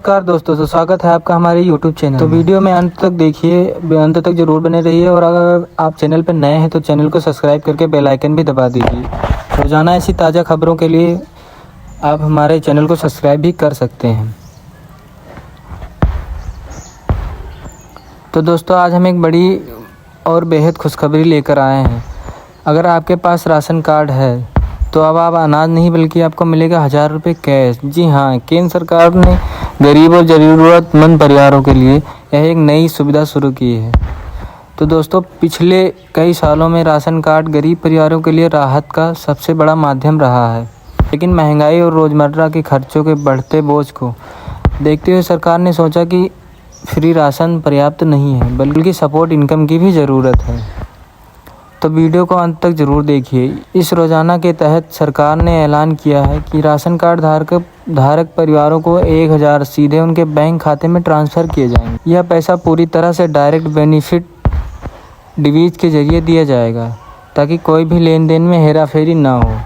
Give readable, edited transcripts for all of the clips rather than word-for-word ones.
नमस्कार दोस्तों, तो स्वागत है आपका हमारे YouTube चैनल। तो वीडियो में अंत तक देखिए, अंत तक जरूर बने रहिए। और अगर आप चैनल पर नए हैं तो चैनल को सब्सक्राइब करके बेल आइकन भी दबा दीजिए। रोजाना ऐसी ताज़ा खबरों के लिए आप हमारे चैनल को सब्सक्राइब भी कर सकते हैं। तो दोस्तों, आज हम एक बड़ी और बेहद खुशखबरी लेकर आए हैं। अगर आपके पास राशन कार्ड है तो अब आप अनाज नहीं बल्कि आपको मिलेगा 1000 रुपये कैश। जी हाँ, केंद्र सरकार ने गरीब और ज़रूरतमंद परिवारों के लिए यह एक नई सुविधा शुरू की है। तो दोस्तों, पिछले कई सालों में राशन कार्ड गरीब परिवारों के लिए राहत का सबसे बड़ा माध्यम रहा है, लेकिन महंगाई और रोज़मर्रा के खर्चों के बढ़ते बोझ को देखते हुए सरकार ने सोचा कि फ्री राशन पर्याप्त नहीं है, बल्कि सपोर्ट इनकम की भी ज़रूरत है। तो वीडियो को अंत तक ज़रूर देखिए। इस योजना के तहत सरकार ने ऐलान किया है कि राशन कार्ड धारक परिवारों को 1000 सीधे उनके बैंक खाते में ट्रांसफ़र किए जाएंगे। यह पैसा पूरी तरह से डायरेक्ट बेनिफिट डिवीज़ के जरिए दिया जाएगा, ताकि कोई भी लेन देन में हेराफेरी ना हो।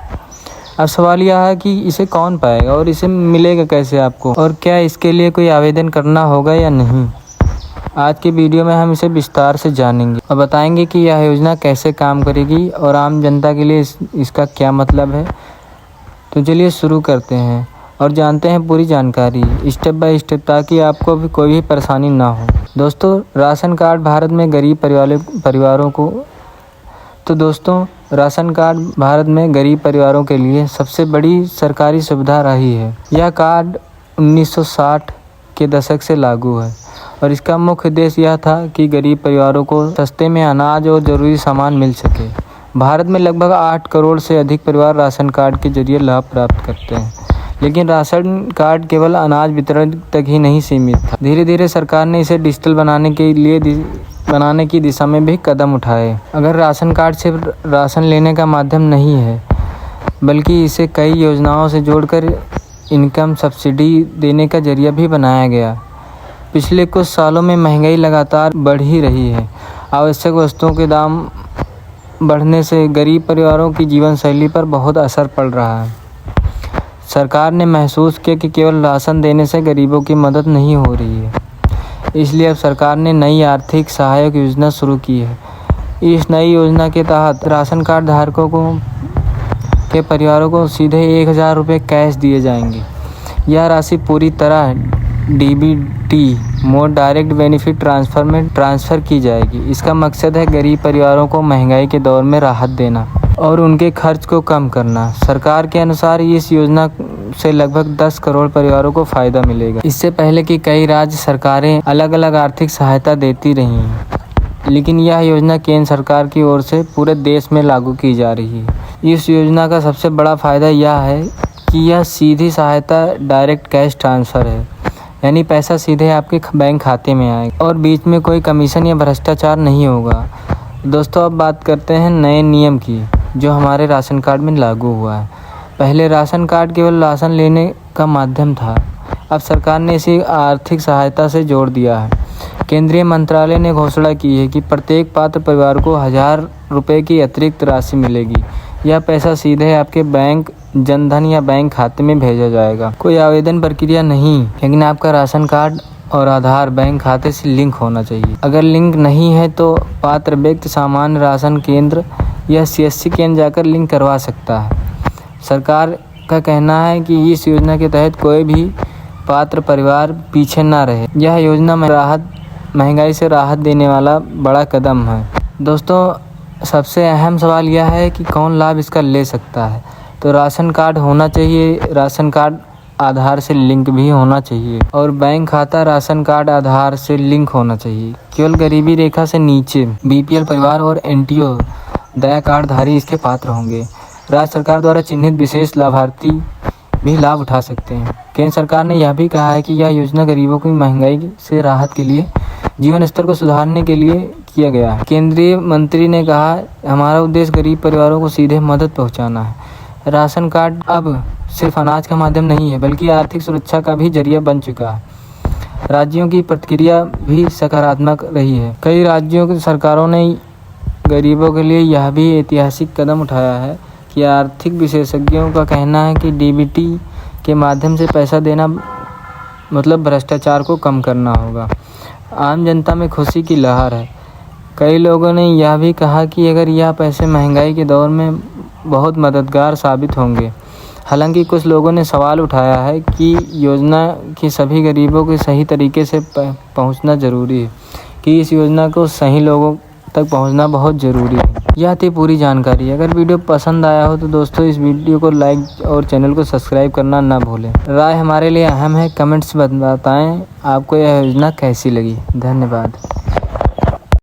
अब सवाल यह है कि इसे कौन पाएगा और इसे मिलेगा कैसे आपको, और क्या इसके लिए कोई आवेदन करना होगा या नहीं। आज की वीडियो में हम इसे विस्तार से जानेंगे और बताएंगे कि यह योजना कैसे काम करेगी और आम जनता के लिए इसका क्या मतलब है। तो चलिए शुरू करते हैं और जानते हैं पूरी जानकारी स्टेप बाय स्टेप, ताकि आपको भी कोई भी परेशानी ना हो। दोस्तों, राशन कार्ड भारत में गरीब परिवारों को राशन कार्ड भारत में गरीब परिवारों के लिए सबसे बड़ी सरकारी सुविधा रही है। यह कार्ड 1960 के दशक से लागू है और इसका मुख्य उद्देश्य यह था कि गरीब परिवारों को सस्ते में अनाज और ज़रूरी सामान मिल सके। भारत में लगभग 8 करोड़ से अधिक परिवार राशन कार्ड के जरिए लाभ प्राप्त करते हैं, लेकिन राशन कार्ड केवल अनाज वितरण तक ही नहीं सीमित था। धीरे धीरे सरकार ने इसे डिजिटल बनाने की दिशा में भी कदम उठाए। अगर राशन कार्ड सिर्फ राशन लेने का माध्यम नहीं है, बल्कि इसे कई योजनाओं से जोड़कर इनकम सब्सिडी देने का जरिया भी बनाया गया। पिछले कुछ सालों में महंगाई लगातार बढ़ ही रही है। आवश्यक वस्तुओं के दाम बढ़ने से गरीब परिवारों की जीवन शैली पर बहुत असर पड़ रहा है। सरकार ने महसूस किया कि केवल राशन देने से गरीबों की मदद नहीं हो रही है, इसलिए अब सरकार ने नई आर्थिक सहायक योजना शुरू की है। इस नई योजना के तहत राशन कार्ड धारकों के परिवारों को सीधे 1000 रुपये कैश दिए जाएंगे। यह राशि पूरी तरह DBT mode direct benefit transfer में ट्रांसफ़र की जाएगी। इसका मकसद है गरीब परिवारों को महंगाई के दौर में राहत देना और उनके खर्च को कम करना। सरकार के अनुसार इस योजना से लगभग 10 करोड़ परिवारों को फ़ायदा मिलेगा। इससे पहले कि कई राज्य सरकारें अलग अलग आर्थिक सहायता देती रही हैं, लेकिन यह योजना केंद्र सरकार की ओर से पूरे देश में लागू की जा रही है। इस योजना का सबसे बड़ा फ़ायदा यह है कि यह सीधी सहायता डायरेक्ट कैश ट्रांसफ़र है, यानी पैसा सीधे आपके बैंक खाते में आएगा और बीच में कोई कमीशन या भ्रष्टाचार नहीं होगा। दोस्तों, अब बात करते हैं नए नियम की, जो हमारे राशन कार्ड में लागू हुआ है। पहले राशन कार्ड केवल राशन लेने का माध्यम था, अब सरकार ने इसे आर्थिक सहायता से जोड़ दिया है। केंद्रीय मंत्रालय ने घोषणा की है कि प्रत्येक पात्र परिवार को 1000 रुपये की अतिरिक्त राशि मिलेगी। यह पैसा सीधे आपके बैंक जनधन या बैंक खाते में भेजा जाएगा। कोई आवेदन प्रक्रिया नहीं, लेकिन आपका राशन कार्ड और आधार बैंक खाते से लिंक होना चाहिए। अगर लिंक नहीं है तो पात्र व्यक्ति सामान्य राशन केंद्र या CSC केंद्र जाकर लिंक करवा सकता है। सरकार का कहना है कि इस योजना के तहत कोई भी पात्र परिवार पीछे न रहे। यह योजना महंगाई से राहत देने वाला बड़ा कदम है। दोस्तों, सबसे अहम सवाल यह है कि कौन लाभ इसका ले सकता है। तो राशन कार्ड होना चाहिए, राशन कार्ड आधार से लिंक भी होना चाहिए, और बैंक खाता राशन कार्ड आधार से लिंक होना चाहिए। केवल गरीबी रेखा से नीचे BPL परिवार और NTO दया कार्डधारी इसके पात्र होंगे। राज्य सरकार द्वारा चिन्हित विशेष लाभार्थी भी लाभ उठा सकते हैं। केंद्र सरकार ने यह भी कहा है कि यह योजना गरीबों की महंगाई से राहत के लिए जीवन स्तर को सुधारने के लिए किया गया है। केंद्रीय मंत्री ने कहा, हमारा उद्देश्य गरीब परिवारों को सीधे मदद पहुंचाना है। राशन कार्ड अब सिर्फ अनाज का माध्यम नहीं है, बल्कि आर्थिक सुरक्षा का भी जरिया बन चुका है। राज्यों की प्रतिक्रिया भी सकारात्मक रही है। कई राज्यों की सरकारों ने गरीबों के लिए यह भी ऐतिहासिक कदम उठाया है कि आर्थिक विशेषज्ञों का कहना है कि DBT के माध्यम से पैसा देना मतलब भ्रष्टाचार को कम करना होगा। आम जनता में खुशी की लहर है। कई लोगों ने यह भी कहा कि अगर यह पैसे महंगाई के दौर में बहुत मददगार साबित होंगे। हालांकि कुछ लोगों ने सवाल उठाया है कि योजना की सभी गरीबों के सही तरीके से पहुंचना ज़रूरी है, कि इस योजना को सही लोगों तक पहुंचना बहुत ज़रूरी है। यह थी पूरी जानकारी। अगर वीडियो पसंद आया हो तो दोस्तों इस वीडियो को लाइक और चैनल को सब्सक्राइब करना ना भूलें। राय हमारे लिए अहम है। कमेंट्स बताएं आपको यह योजना कैसी लगी। धन्यवाद।